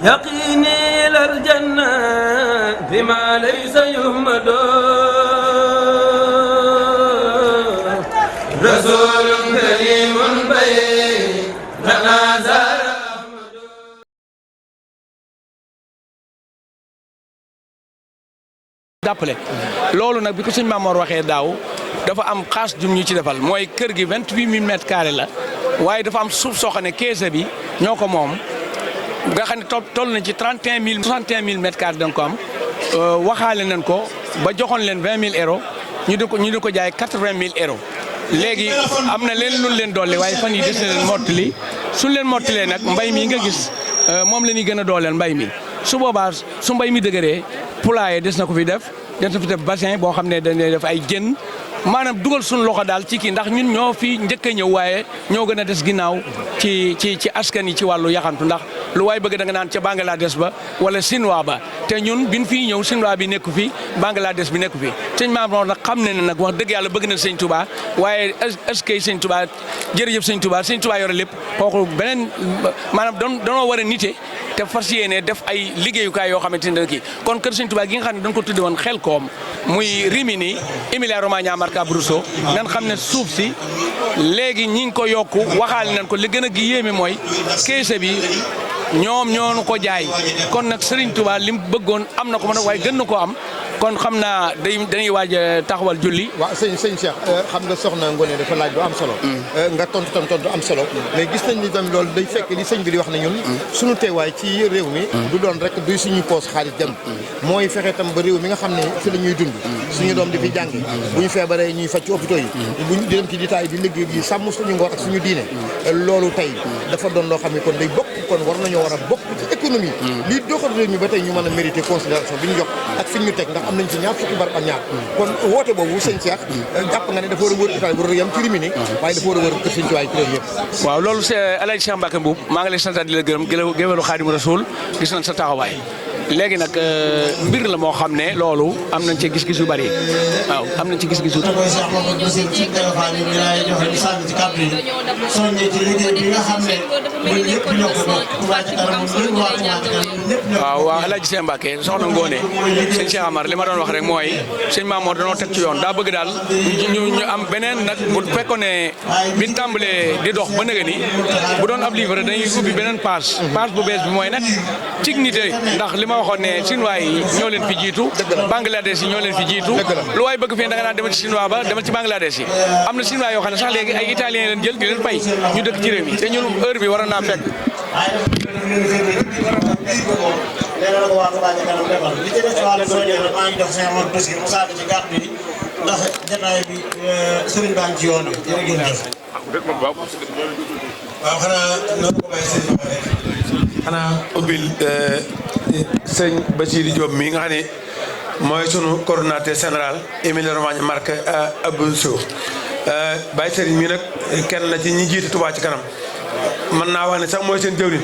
يقيني إلى الجنة بما ليس يهمد رسول كريم بين تنازل jàppale loolu nag bi ko sëñ Mamor waxee daaw dafa am xaas jum ñu ci defal mooy kër gi 28000 mètres carrés la waaye dafa am suuf soo xam ne keese bi ñoo ko moom nga xam ne toll nañ ci 31000 61000 mètres carrés dañ ko am waxaale nañ ko ba joxoon leen 20000 euros ñu di ko jaay 80000 euros léegi am na leen lu leen dolli waaye fan yi des na leen mottali suñ leen mottalee nag mbay mi nga gis moom la ñuy gën a dooleel mbay mi su boobaa su mbay mi dëgëree poulailler des na ko fi def bassin boo xam ne dañuy def ay jën maanaam dugal suñu loxo daal ci kii ndax ñun ñoo fi njëkk a ñëw waaye ñoo gën a des ginnaaw ci askan yi ci wàllu yaxantu ndax lu waay bëgg da nga naan ca Bangladesh ba wala Sinwaa ba te ñun bin fii ñëw Sinwaa bi nekku fi Bangladesh bi nekku fi sëñ Mamour nag xam ne ne nag wax dëgg yàlla bëgg na sëñ Touba waaye est-ce que sëñ Touba jërëjëf sëñ Touba yore lépp kooku beneen maanaam danoo war a nite te fas yéene def ay liggéeyukaay yoo xamante ne kii kon kër sëñ Touba gi nga xam ne dañ ko tudde woon Xelkom muy Rimini Emilia Romagna Marche Abruzzo nan xam ne suuf si léegi ñi ngi ko yokku waxaale nañ ko li gën a gi yéeme mooy keese bi ñoom ñoonu ko jaay kon nag Serigne Touba lim bëggoon am na ko mën a waaye gën na koo am kon xam naa dañuy waaj a taxawal julli. waaw sëñ Cheikh xam nga soxna Ngoné dafa laaj lu am solo. nga tontu am solo. mais gis nañ ni tamit loolu day fekk li sëñ bi di wax ne ñun. suñu teewaay ci réew mi. du doon rek duy suñu poos xaalis dem. mooy fexe tam ba réew mi nga xam ne fi la ñuy dund. suñu doom di fi jànge bu ñu feebaree ñuy faj ci hôpitaux yi. bu ñu di dem ci détail di liggéey yi sàmm suñu ngor ak suñu diine. loolu tey dafa doon loo xam ne kon day bokk kon war nañoo war a bokk ci économie. lii doxal réew mi ba tey ñu mën a mérité considération bi ñu jox ak fi ñu teg ndax am nañ ci ñaar fukki barab ak ñaar kon woote boobu sëñ Cheikh jàpp nga ne dafa war a wër Italie war a yam ci Rimini waaye dafa war a wër kër sëñ Tuubaa kër yëpp waaw loolu c'est El Hadj Cheikh Mbacke Mbuub maa ngi lay sant di la gërëm géwélu Xaadimu Rasuul gis nañ sa taxawaay léegi nag mbir la moo xam ne loolu am nañ ci gis-gis yu bari waaw am nañ ci gis-gis yu waaw El Hadj Cheikh Mbacke soxna Ngoné sëñ Cheikh Amar li ma doon wax rek mooy sëñ Mamour danoo teg ci yoon daa bëgg daal ñu am beneen nag bu fekkoon ne bi tàmbalee di dox ba nëgë ni bu doon ab livre dañuy ubbi beneen page bu bees bi mooy nag dignité ndax li ma waxoon ne Chinois yi ñoo leen fi jiitu Bangladesh yi ñoo leen fi jiitu lu waay bëgg fii da nga naan demal ci Chinois ba demal ci Bangladesh yi am na Chinois yoo xam ne sax léegi ay italiens leen jël di leen fay ñu dëkk ci réew mi te ñun heure bi waroon naa fekk ndax jotaay bi sëriñ baa ngi ci yoon bi jërëjëf. waaw xanaa noonu ko bàyyi sëriñ ba rek xanaa ubbil sëñ Bassirou Diop mi nga xam ne mooy sunu coordonnateur général Emilia Romagna Marche Abruzzo Baye Serigne mi nag kenn la ci ñi jiite Touba ci kanam mën naa wax ne sax mooy seen jëwriñ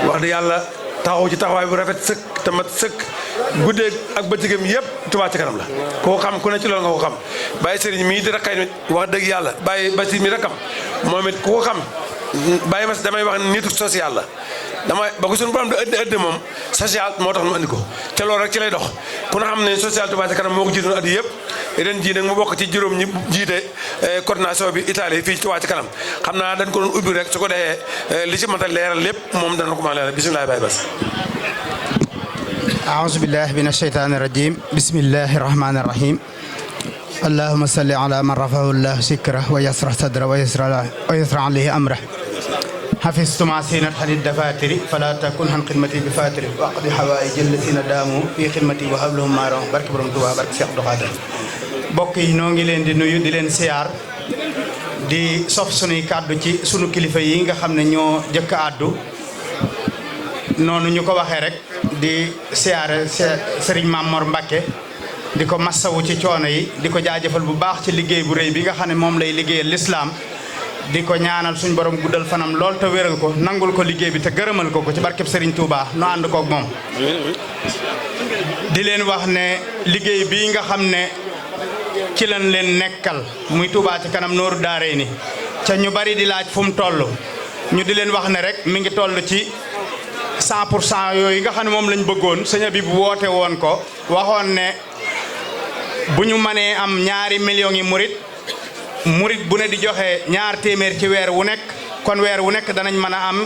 wax dëgg yàlla taxaw ci taxawaay bu rafet sëkk te mat sëkk guddee ak bëccëgam yëpp Touba ci kanam la koo xam ku ne ci loolu nga ko xam Baye Serigne mii di rakkay nit wax dëgg yàlla Baye Bassirou mi rakkam moom it ku ko xam Baye Mass damay wax ne nitu social la damay ba ko suñu borom di ëdd moom social moo tax mu andi ko te loolu rek ci lay dox ku na xam ne social Touba ci kanam moo ko jiitoon at yëpp ren jii nag mu bokk ci juróom ñi jiite coordination bi Italie fii ci Touba ci kanam xam naa dañ ko doon ubbi rek su ko defee li ci mën a leeral lépp moom dana ko mën a leeral bisimilah Baye Bass. أعوذ بالله من الشيطان الرجيم بسم الله الرحمن الرحيم اللهم صل على من رفعه الله سكره ويسر صدره ويسر عليه أمره حفظت مع سينة عن الدفاتر فلا تكن عن خدمتي بفاتر وأقض حوائج الذين داموا في خدمتي وهب ما رهم barke borom Tuubaa barke Cheikh Abdou Khadre mbokk yi noo ngi leen di nuyu di leen siyaar di sof sunuy kàddu ci sunu kilifa yi nga xam ne ñoo jëkk àddu noonu ñu ko waxee rek di siyaare Serigne Mamor Mbacke di ko massawu ci coono yi di ko jaajëfal bu baax ci liggéey bu rëy bi nga xam ne moom lay liggéeyal lislaam di ko ñaanal suñ borom guddal fanam lool te wéral ko nangul ko liggéey bi te gërëmal ko ci barkeb Serigne Touba nu ànd koog moom. di leen wax ne liggéey bii nga xam ne ci lañ leen nekkal muy Touba ci kanam nooru daaree ni ca ñu bari di laaj fu mu toll ñu di leen wax ne rek mi ngi toll ci 100% yooyu nga xam ne moom lañ bëggoon sëñ bi bu woote woon ko waxoon ne bu ñu mënee am 2 millions yi murit bu ne di joxe 2 téeméer ci weer wu nekk kon weer wu nekk danañ mën a am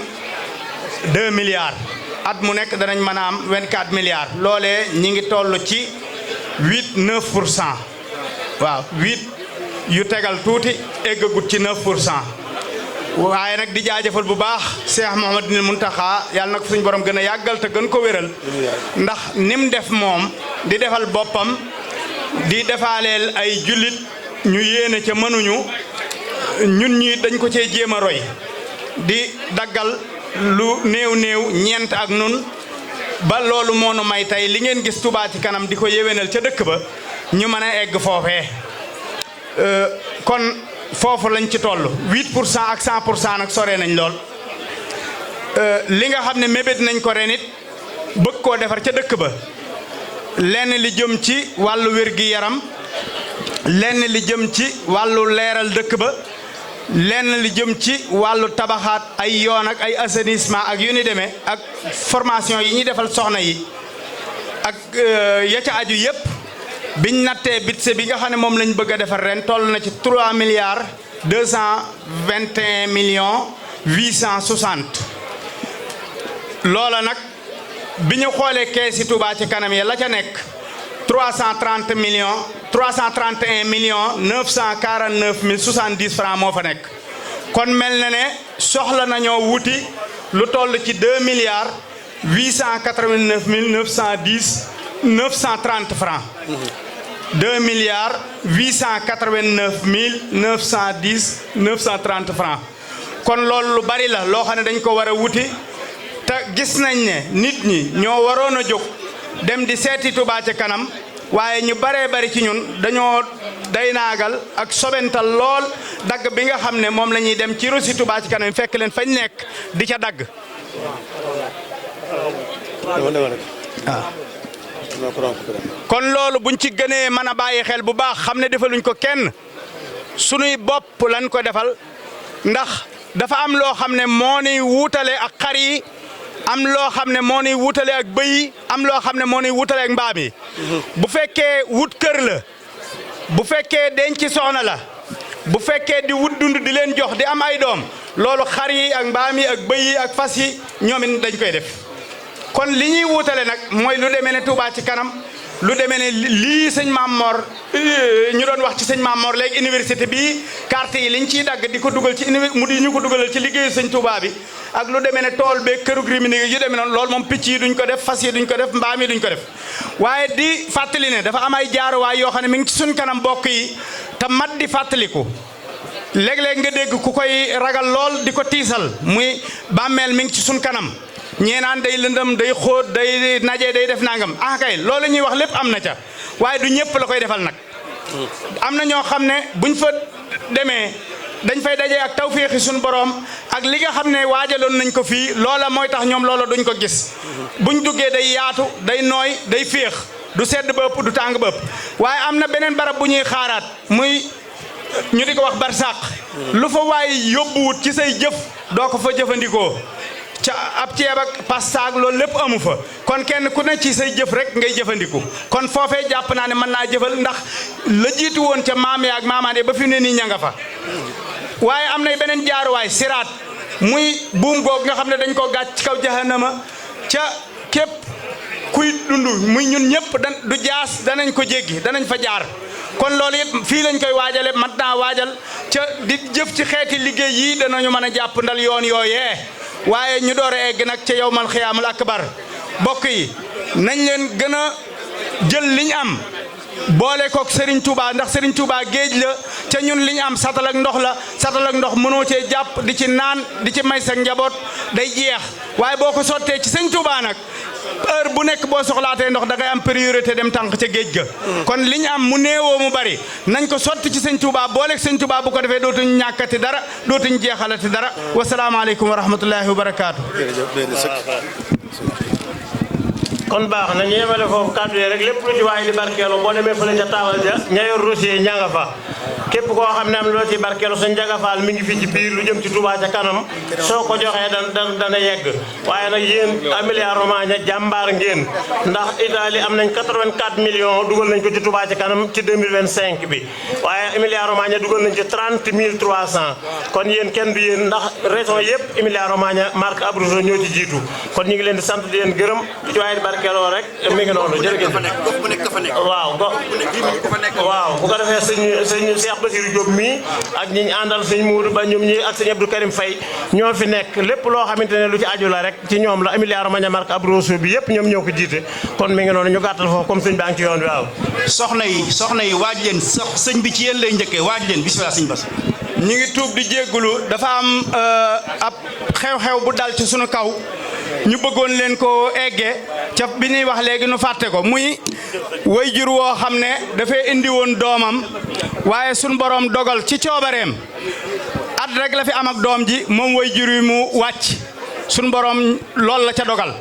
2 milliards at mu nekk danañ mën a am 24 milliards loolee ñi ngi toll ci 8-9% waaw 8 yu tegal tuuti eggagut ci 9%. waaye nag di jaajëfal bu baax Cheikh Mouhamadou Mountakha yàlla na ko suñu borom gën a yàggal te gën ko wéral ndax nim def moom di defal boppam di defaaleel ay jullit ñu yéene ca mënuñu ñun ñi dañ ko cee jéem a roy di daggal lu néew ñeent ak nun ba loolu moo nu may tey li ngeen gis Touba ci kanam di ko yéwénal ca dëkk ba ñu mën a egg foofee kon foofu lañ ci toll 8% ak 100% nag sore nañ lool li nga xam ne mébét nañ ko ren it bëgg koo defar ca dëkk ba lenn li jëm ci wàllu wér-gi-yaram lenn li jëm ci wàllu leeral dëkk ba lenn li jëm ci wàllu tabaxaat ay yoon ak ay assainissement ak yu ni demee ak formation yi ñuy defal soxna yi ak ya ca aju yépp biñ nattee budget bi nga xam ne moom lañ bëgg a defar ren toll na ci 3 milliards 221 millions 860 loola nag bi ñu xoolee keesi Touba ci kanam yi la ca nekk 331 millions 949 mille 70 francs moo fa nekk kon mel na ne soxla nañoo wuti lu toll ci 2 milliards 889 mille 930 francs 2 milliards 889 mille 930 francs kon loolu lu bari la loo xam ne dañ ko war a wuti te gis nañ ne nit ñi ñoo waroon a jóg dem di seeti Touba ca kanam waaye ñu baree bari ci ñun dañoo day naagal ak sobental lool dagg bi nga xam ne moom la ñuy dem ci rosi Touba ci kanam fekk leen fañ nekk di ca dagg kon loolu buñ ci gënee mën a bàyyi xel bu baax xam ne defaluñ ko kenn sunuy bopp lañ ko defal ndax dafa am loo xam ne moo nuy wuutale ak xar yi am loo xam ne moo nuy wuutale ak bëy yi am loo xam ne moo nuy wuutale ak mbaam yi bu fekkee wut kër la bu fekkee denc soxna la bu fekkee di wut dund di leen jox di am ay doom loolu xar yi ak mbaam yi ak bëy yi ak fas yi ñoom it dañ koy def kon li ñuy wuutale nag mooy lu demee ne Touba ci kanam lu demee ne lii sëñ Mamor ñu doon wax ci sëñ Mamor léegi université bii carte yi liñ ciy dagg di ko dugal ci mu di ñu ko dugalal ci liggéeyu sëñ Touba bi ak lu demee ne tool beeg kërug rimini yu demee noonu loolu moom picc yi duñ ko def fas yi duñ ko def mbaam yi duñ ko def waaye di fàttali ne dafa am ay jaaruwaay yoo xam ne mi ngi ci suñ kanam bokk yi te mat di fàttaliku léeg-léeg nga dégg ku koy ragal lool di ko tiisal muy bàmmeel mi ngi ci suñ kanam ñee naan day lëndëm day xóot day naje day def nangam ah kay loolu ñuy wax lépp am na ca waaye du ñëpp la koy defal nag am na ñoo xam ne buñ fa demee dañ fay daje ak tawféexi suñu borom ak li nga xam ne waajaloon nañ ko fii loola mooy tax ñoom loola duñ ko gis buñ duggee day yaatu day nooy day féex du sedd ba ëpp du tàng ba ëpp waaye am na beneen barab bu ñuy xaaraat muy ñu di ko wax barsàq lu fa waaye yóbbuwut ci say jëf doo ko fa jëfandikoo ca ab ceeb ak pastaag loolu lépp amu fa kon kenn ku ne ci say jëf rek ngay jëfandiku kon foofee jàpp naa ne mën naa jëfal ndax la jiitu woon ca maam ya ak maamaade ba fi ne nii ña nga fa waaye am na beneen jaaruwaay siraat muy buum goog nga xam ne dañ ko gàcc ci kaw jahannama ca képp kuy dund muy ñun ñëpp du jaas danañ ko jéggi danañ fa jaar kon loolu it fii lañ koy waajale mat naa waajal ca di jëf ci xeeti liggéey yii danañu mën a jàpp ndal yoon yooyee waaye ñu door a egg nag ca yawmal xiyaamul akbar bokk yi nañ leen gën a jël liñ am boole kook Serigne Touba ndax Serigne Touba géej la ca ñun liñ am satal ak ndox la satal ak ndox mënoo cee jàpp di ci naan di ci may sa njaboot day jeex waaye boo ko sottee ci Serigne Touba nag heure bu nekk boo soxlaatee ndox da ngay am priorité dem tànk ca géej ga kon liñ am mu néewoo mu bari nañ ko sotti ci Serigne Touba booleeg Serigne Touba bu ko defee dootuñ ñàkkati dara dootuñ jeexalati dara wasalaamaaleykum wa rahmatullahi wa barakaatu. kon baax na ñu yemale foofu kàddu yi rek lépp lu ci waay di barkeelu boo demee fële ca taawal ja ña yor dossier ña nga fa képp koo xam ne am loo ci barkeelu sëñ Njaga Fall mi ngi fi ci biir lu jëm ci Touba ca kanam soo ko joxee dana yegg waaye nag yéen Emilia Romagna jàmbaar ngeen ndax Italie am nañ 84 millions dugal nañ ko ci Touba ca kanam ci 2025 bi waaye Emilia Romagna dugal nañ ci 30 300 kon yéen kenn du yéen ndax région yëpp Emilia Romagna Marche Abruzzo ñoo ci jiitu kon ñu ngi leen di sant di leen gërëm ci waaye di barkeeloo rek mi ngi noonu jërëjëf waaw bu ko defee sëñ Cheikh Bassirou Diop mii ak ñi ñu àndal sëñ Moudou Ba ñoom ñi ak sëñ Abdou Karim Faye ñoo fi nekk lépp loo xamante ne lu ci aju la rek ci ñoom la Emilia Romagna Marche Abruzzo bi yëpp ñoom ñoo ko jiite kon mi ngi noonu ñu gàttal foofu comme sëñ baa ngi ci yoon bi waaw soxna yi waaj leen sëñ bi ci yéen lay njëkkee waaj leen bismillah sëñ Bass ñu ngi tuub di jéggulu dafa am ab xew-xew bu dal ci sunu kaw ñu bëggoon leen ko eggee ca bi ñuy wax léegi nu fàtte ko muy waajur woo xam ne dafay indi woon doomam waaye sunu borom dogal ci coobareem at rek la fi am ak doom ji moom waajur wi mu wàcc sunu borom loolu la ca dogal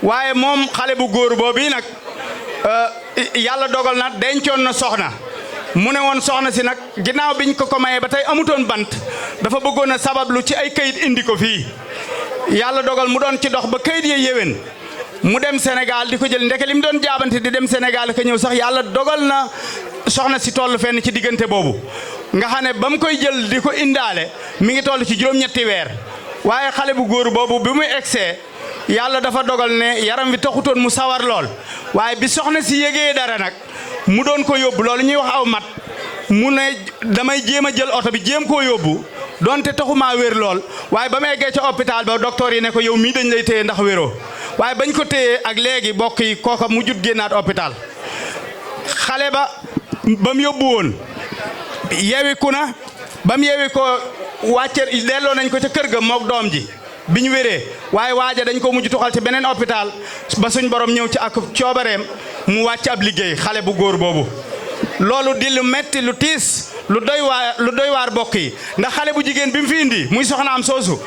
waaye moom xale bu góor boobu nag yàlla dogal na dencoon na soxna mu ne woon soxna si nag ginnaaw biñ ko mayee ba tey amutoon bant dafa bëggoon a sabablu ci ay kayit indi ko fii yàlla dogal mu doon ci dox ba kayit ya yéwén mu dem Sénégal di ko jël ndeke li mu doon jaabante di dem Sénégal ka ñëw sax yàlla dogal na soxna si toll fenn ci diggante boobu nga xam ne ba mu koy jël di ko indaale mi ngi toll ci juróom-ñetti weer waaye xale bu góor boobu bi muy egsee yàlla dafa dogal ne yaram wi taxutoon mu sawar lool waaye bi soxna si yégee dara nag mu doon ko yóbbu loolu ñuy wax aw mat mu ne damay jéem a jël oto bi jéem koo yóbbu donte taxumaa wér lool waaye ba mu eggee ca hôpital ba docteur yi ne ko yow mii dañ lay téye ndax wéroo waaye bañ ko téyee ak léegi bokk yi kooka mu jut génnaat hôpital xale ba mu yóbbu woon yeewiku na ba mu yeewi ko wàcce delloo nañ ko ca kër ga mook doom ji bi ñu wéree waaye waaja dañ ko mujj tuxal ci beneen hôpital ba suñ borom ñëw ci ak coobareem mu wàcc ab liggéey xale bu góor boobu loolu di lu metti lu tiis lu doy waar bokk yi ndax xale bu jigéen bi mu fi indi muy soxnaam soosu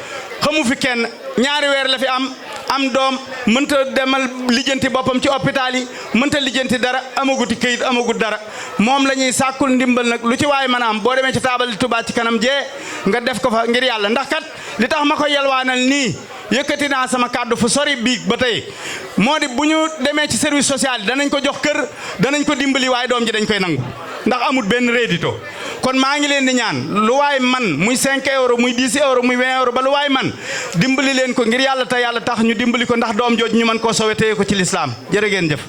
xamu fi kenn ñaari weer la fi am doom mënta demal lijjanti boppam ci hôpital yi mënta lijjanti dara amaguti këyit amagut dara moom la ñuy sàkkul ndimbal nag lu ci waay mën a am boo demee ci taabal Touba ci kanam jee nga def ko fa ngir yàlla ndax kat li tax ma ko yelwaanal nii yëkkati naa sama kàddu fu sori biig ba tey moo di bu ñu demee ci service social yi danañ ko jox kër danañ ko dimbali waaye doom ji dañ koy nangu ndax amul benn rédito kon maa ngi leen di ñaan lu waay man muy 5 euros muy 10 euros muy 20 euros ba lu waay man dimbali leen ko ngir yàlla te yàlla tax ñu dimbali ko ndax doom jooju ñu mën koo sowe téye ko ci lislaam jërë ngeen jëf